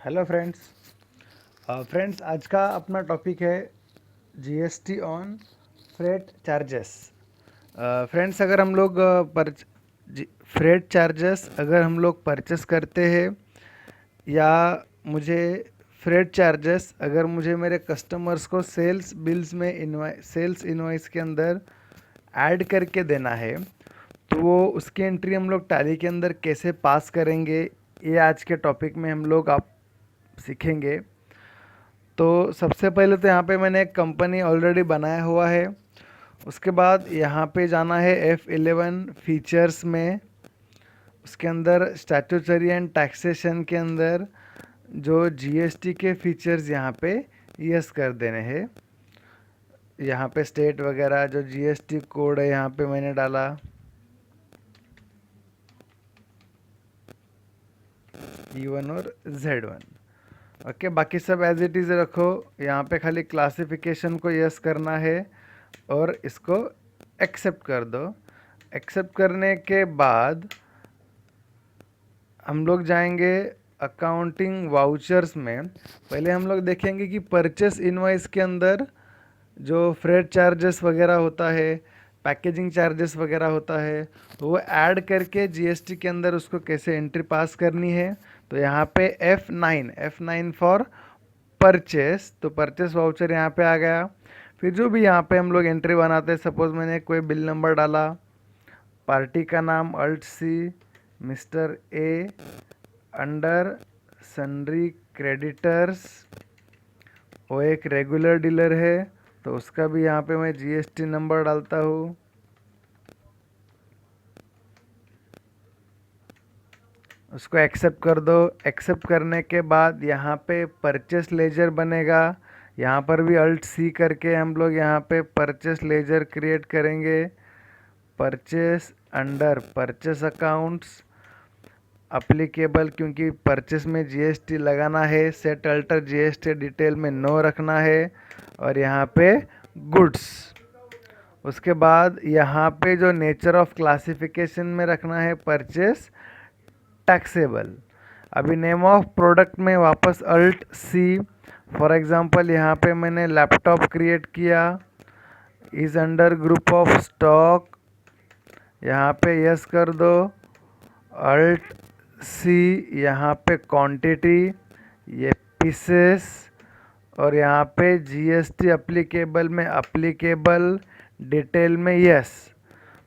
Hello friends आज का अपना टॉपिक है GST on freight charges. Friends अगर हम लोग फ्रेट चार्जेस अगर हम लोग परचेस करते हैं या मुझे फ्रेट चार्जेस अगर मुझे मेरे कस्टमर्स को सेल्स बिल्स में सेल्स इनवॉइस के अंदर ऐड करके देना है, तो वो उसकी एंट्री हम लोग टैली के अंदर कैसे पास करेंगे, ये आज के टॉपिक में हम लोग आप सीखेंगे। तो सबसे पहले तो यहाँ पे मैंने एक कंपनी ऑलरेडी बनाया हुआ है। उसके बाद यहाँ पे जाना है F11 फीचर्स में। उसके अंदर स्टैट्यूटरी एंड टैक्सेशन के अंदर जो जीएसटी के फीचर्स यहाँ पे यस कर देने हैं। यहाँ पे स्टेट वगैरह जो जीएसटी कोड है यहाँ पे मैंने डाला E1 और Z1। ओके, बाकी सब एज इट इज़ रखो। यहाँ पे खाली क्लासिफिकेशन को यस करना है और इसको एक्सेप्ट कर दो। एक्सेप्ट करने के बाद हम लोग जाएंगे अकाउंटिंग वाउचर्स में। पहले हम लोग देखेंगे कि परचेस इनवॉइस के अंदर जो फ्रेट चार्जेस वगैरह होता है, पैकेजिंग चार्जेस वगैरह होता है, तो वो ऐड करके जीएसटी के अंदर उसको कैसे एंट्री पास करनी है। तो यहाँ पे F9 फॉर परचेस, तो परचेस वाउचर यहाँ पे आ गया। फिर जो भी यहाँ पे हम लोग एंट्री बनाते हैं, सपोज मैंने कोई बिल नंबर डाला, पार्टी का नाम alt C Mister A, under sundry creditors, वो एक रेगुलर डीलर है तो उसका भी यहाँ पे मैं जीएसटी नंबर डालता हूँ। उसको एक्सेप्ट कर दो। एक्सेप्ट करने के बाद यहाँ पे परचेस लेजर बनेगा। यहाँ पर भी अल्ट सी करके हम लोग यहाँ पे परचेस लेजर क्रिएट करेंगे। Purchase under purchase accounts applicable, क्योंकि परचेस में जीएसटी लगाना है, सेट अल्टर जीएसटी डिटेल में नो रखना है, और यहाँ पे गुड्स। उसके बाद यहाँ पे जो नेचर ऑफ क्लासिफिकेशन में रखना है परचेस टैक्सेबल। अभी नेम ऑफ प्रोडक्ट में वापस अल्ट सी। फॉर एग्जांपल यहाँ पे मैंने लैपटॉप क्रिएट किया, is under group of stock, यहाँ पे यस कर दो। अल्ट सी, यहाँ पे क्वांटिटी, ये पीसेस, और यहाँ पे जीएसटी अप्लीकेबल में अप्लीकेबल, डिटेल में यस।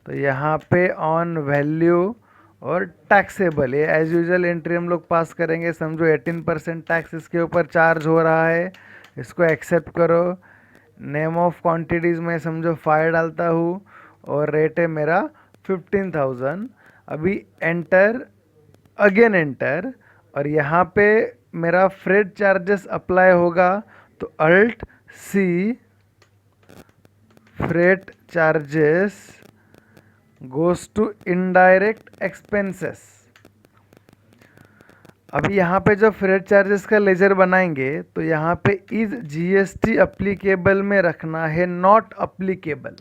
तो यहाँ पे ऑन वैल्यू और टैक्सेबल, ये एज यूजल एंट्री हम लोग पास करेंगे। समझो 18% टैक्स इसके ऊपर चार्ज हो रहा है, इसको एक्सेप्ट करो। नेम ऑफ क्वांटिटीज़ में समझो 5 डालता हूँ और रेट है मेरा 15,000। अभी एंटर, अगेन एंटर, और यहाँ पे मेरा फ्रेट चार्जेस अप्लाई होगा तो alt C, freight charges goes to indirect expenses. अभी यहाँ पे जब फ्रेट चार्जेस का लेजर बनाएंगे तो यहाँ पे इज जीएसटी अप्लीकेबल में रखना है नॉट अप्लीकेबल,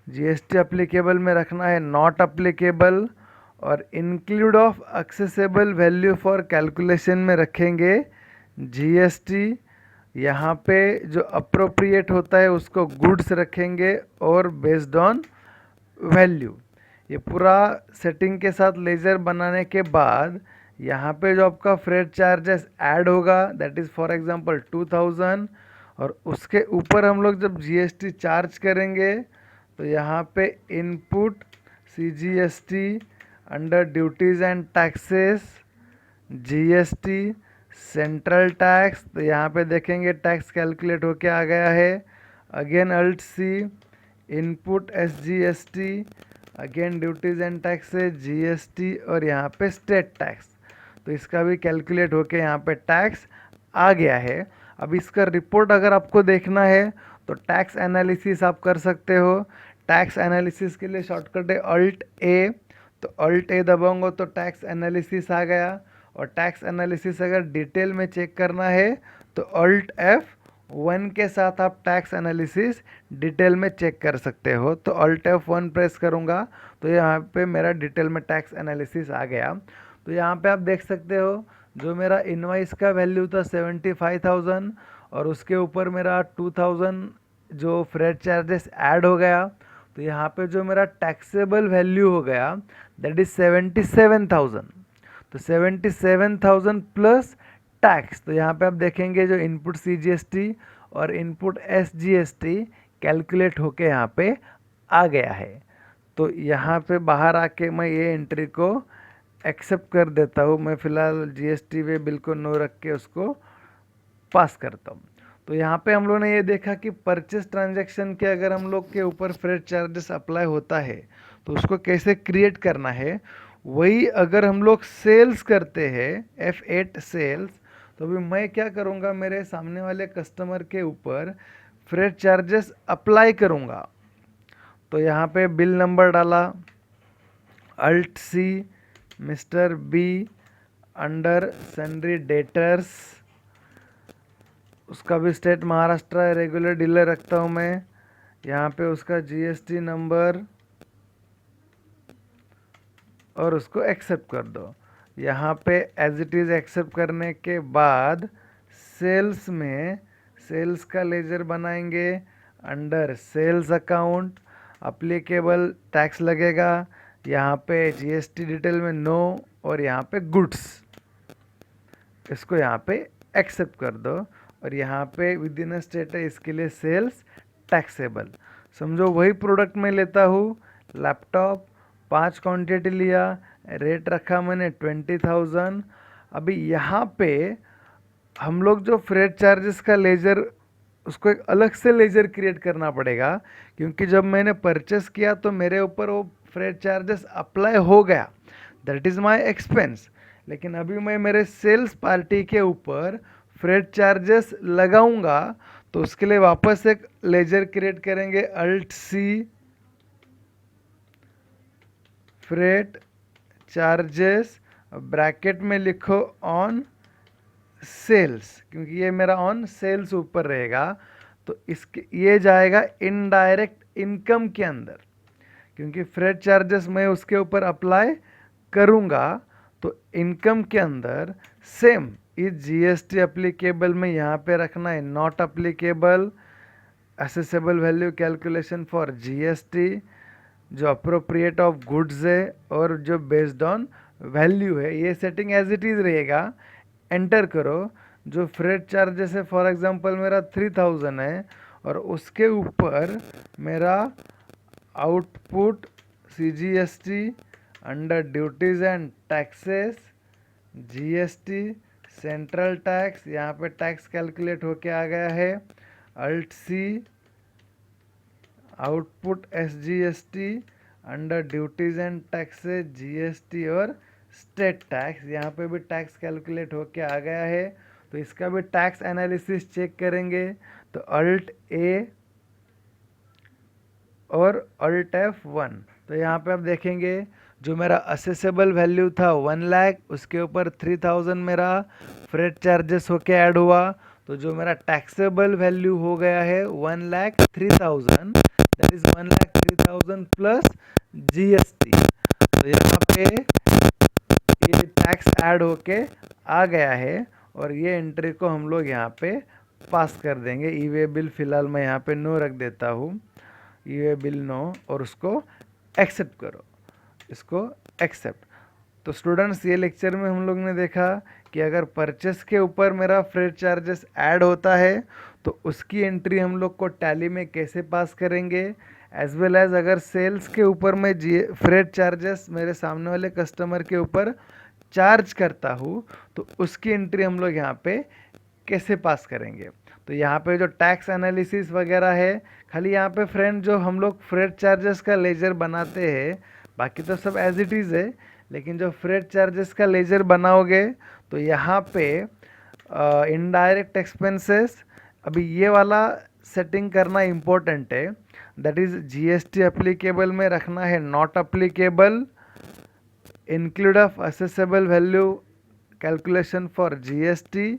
जीएसटी अप्लीकेबल में रखना है नॉट अप्लीकेबल, और include of accessible value for calculation में रखेंगे जीएसटी। यहाँ पे जो अप्रोप्रिएट होता है उसको गुड्स रखेंगे और बेस्ड ऑन वैल्यू। ये पूरा सेटिंग के साथ लेजर बनाने के बाद यहाँ पे जो आपका फ्रेट चार्जेस ऐड होगा, दैट इज़ फॉर एग्जांपल 2000, और उसके ऊपर हम लोग जब जीएसटी चार्ज करेंगे तो यहाँ पे input CGST under duties and taxes, GST central tax, तो यहाँ पे देखेंगे टैक्स कैलकुलेट होके आ गया है। Again alt C, input SGST, again duties and taxes, GST, और यहाँ पे स्टेट टैक्स, तो इसका भी कैलकुलेट होके यहाँ पे टैक्स आ गया है। अब इसका रिपोर्ट अगर आपको देखना है तो टैक्स एनालिसिस आप कर सकते हो। टैक्स एनालिसिस के लिए शॉर्टकट है अल्ट ए, तो अल्ट ए दबाऊंगा तो टैक्स एनालिसिस आ गया। और टैक्स एनालिसिस अगर डिटेल में चेक करना है तो अल्ट F1 के साथ आप टैक्स एनालिसिस डिटेल में चेक कर सकते हो। तो अल्ट F1 प्रेस करूँगा तो यहाँ पे मेरा डिटेल में टैक्स एनालिसिस आ गया। तो यहाँ पे आप देख सकते हो जो मेरा इनवाइस का वैल्यू था 75,000 और उसके ऊपर मेरा 2,000 जो फ्रेट चार्जेस ऐड हो गया, तो यहाँ पे जो मेरा टैक्सेबल वैल्यू हो गया दैट इज 77,000। तो 77,000 प्लस टैक्स, तो यहाँ पे आप देखेंगे जो इनपुट CGST और इनपुट SGST कैलकुलेट होके यहाँ पे आ गया है। तो यहाँ पे बाहर आके मैं ये एंट्री को एक्सेप्ट कर देता हूँ। मैं फ़िलहाल GST वे बिल को नो रख के उसको पास करता हूँ। तो यहाँ पे हम लोग ने ये देखा कि परचेस ट्रांजैक्शन के अगर हम लोग के ऊपर फ्रेट चार्जेस अप्लाई होता है तो उसको कैसे क्रिएट करना है। वही अगर हम लोग सेल्स करते हैं F8 सेल्स, तो अभी मैं क्या करूँगा, मेरे सामने वाले कस्टमर के ऊपर फ्रेट चार्जेस अप्लाई करूँगा। तो यहाँ पे बिल नंबर डाला Alt C mister B under sundry debtors, उसका भी स्टेट महाराष्ट्र है, रेगुलर डीलर रखता हूँ मैं। यहाँ पे उसका GST नंबर और उसको एक्सेप्ट कर दो। यहाँ पे एज इट इज़ एक्सेप्ट करने के बाद सेल्स में सेल्स का लेजर बनाएंगे under sales account, applicable tax लगेगा। यहाँ पे GST डिटेल में नो और यहाँ पे गुड्स, इसको यहाँ पे एक्सेप्ट कर दो। और यहाँ पे विद इन स्टेट है, इसके लिए सेल्स टैक्सेबल। समझो वही प्रोडक्ट में लेता हूँ, लैपटॉप 5 क्वांटिटी लिया, रेट रखा मैंने 20,000। अभी यहाँ पे हम लोग जो फ्रेट चार्जेस का लेजर, उसको एक अलग से लेजर क्रिएट करना पड़ेगा, क्योंकि जब मैंने परचेस किया तो मेरे ऊपर वो फ्रेट चार्जेस अप्लाई हो गया, दैट इज़ माय एक्सपेंस। लेकिन अभी मैं मेरे सेल्स पार्टी के ऊपर फ्रेट चार्जेस लगाऊंगा, तो उसके लिए वापस एक लेजर क्रिएट करेंगे Alt C freight charges, bracket में लिखो ऑन सेल्स, क्योंकि ये मेरा ऑन सेल्स ऊपर रहेगा। तो इसके ये जाएगा इनडायरेक्ट इनकम के अंदर, क्योंकि फ्रेट चार्जेस मैं उसके ऊपर अप्लाई करूँगा। तो इनकम के अंदर सेम इस GST अप्लीकेबल में यहाँ पे रखना है not applicable, accessible value calculation for GST, जो अप्रोप्रिएट ऑफ गुड्स है और जो बेस्ड ऑन वैल्यू है, ये सेटिंग एज इट इज़ रहेगा। एंटर करो। जो फ्रेट चार्जेस है फॉर एग्जांपल मेरा 3,000 है और उसके ऊपर मेरा output CGST under duties and taxes GST central tax, यहाँ पे टैक्स कैलकुलेट होके आ गया है। Alt C output SGST under duties and taxes GST और स्टेट टैक्स, यहाँ पे भी टैक्स कैलकुलेट होके आ गया है। तो इसका भी टैक्स एनालिसिस चेक करेंगे। तो Alt A और Alt F1। तो यहाँ पे आप देखेंगे जो मेरा असेसेबल वैल्यू था 1 लाख, उसके ऊपर 3,000 मेरा फ्रेट चार्जेस होके ऐड हुआ। तो जो मेरा टैक्सेबल वैल्यू हो गया है 1,03,000, दैट इज 1,03,000 प्लस GST। तो यहाँ पे ये टैक्स ऐड होके आ गया है और ये एंट्री को हम लोग यहाँ पे पास कर देंगे। ई वे बिल फिलहाल मैं यहाँ पे नो रख देता हूँ, ये बिल नो, और उसको एक्सेप्ट करो, इसको एक्सेप्ट। तो स्टूडेंट्स ये लेक्चर में हम लोग ने देखा कि अगर परचेस के ऊपर मेरा फ्रेट चार्जेस ऐड होता है तो उसकी एंट्री हम लोग को टैली में कैसे पास करेंगे, एज वेल एज अगर सेल्स के ऊपर मैं फ्रेट चार्जेस मेरे सामने वाले कस्टमर के ऊपर चार्ज करता हूँ तो उसकी एंट्री हम लोग यहाँ पे कैसे पास करेंगे। तो यहाँ पे जो टैक्स एनालिसिस वगैरह है, खाली यहाँ पे फ्रेंड जो हम लोग फ्रेट चार्जेस का लेजर बनाते हैं, बाकी तो सब एज इट इज़ है, लेकिन जो फ्रेट चार्जेस का लेजर बनाओगे तो यहाँ पे इनडायरेक्ट एक्सपेंसेस, अभी ये वाला सेटिंग करना इम्पोर्टेंट है, दैट इज़ GST एप्लीकेबल में रखना है not applicable, include of assessable value calculation for GST,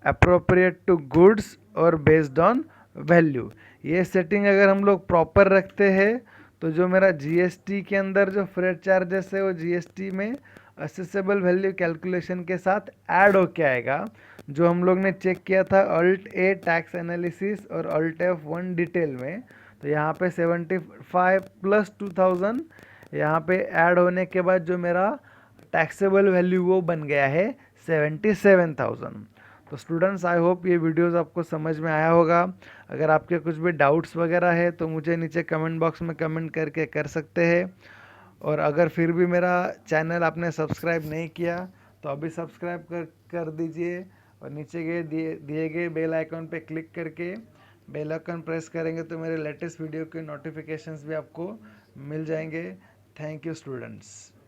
appropriate to goods और बेस्ड ऑन वैल्यू। ये सेटिंग अगर हम लोग प्रॉपर रखते हैं तो जो मेरा GST के अंदर जो फ्रेट चार्जेस है वो GST में असेसेबल वैल्यू कैलकुलेशन के साथ ऐड होके आएगा, जो हम लोग ने चेक किया था अल्ट ए टैक्स एनालिसिस और अल्ट F1 डिटेल में। तो यहाँ पे 75 प्लस 2000 यहाँ पे ऐड होने के बाद जो मेरा टैक्सेबल वैल्यू वो बन गया है 77,000। तो स्टूडेंट्स, आई होप ये वीडियोस आपको समझ में आया होगा। अगर आपके कुछ भी डाउट्स वगैरह है तो मुझे नीचे कमेंट बॉक्स में कमेंट करके कर सकते हैं। और अगर फिर भी मेरा चैनल आपने सब्सक्राइब नहीं किया तो अभी सब्सक्राइब कर दीजिए, और नीचे गए दिए गए बेल आइकन पे क्लिक करके बेल आइकन प्रेस करेंगे तो मेरे लेटेस्ट वीडियो के नोटिफिकेशंस भी आपको मिल जाएंगे। Thank you students.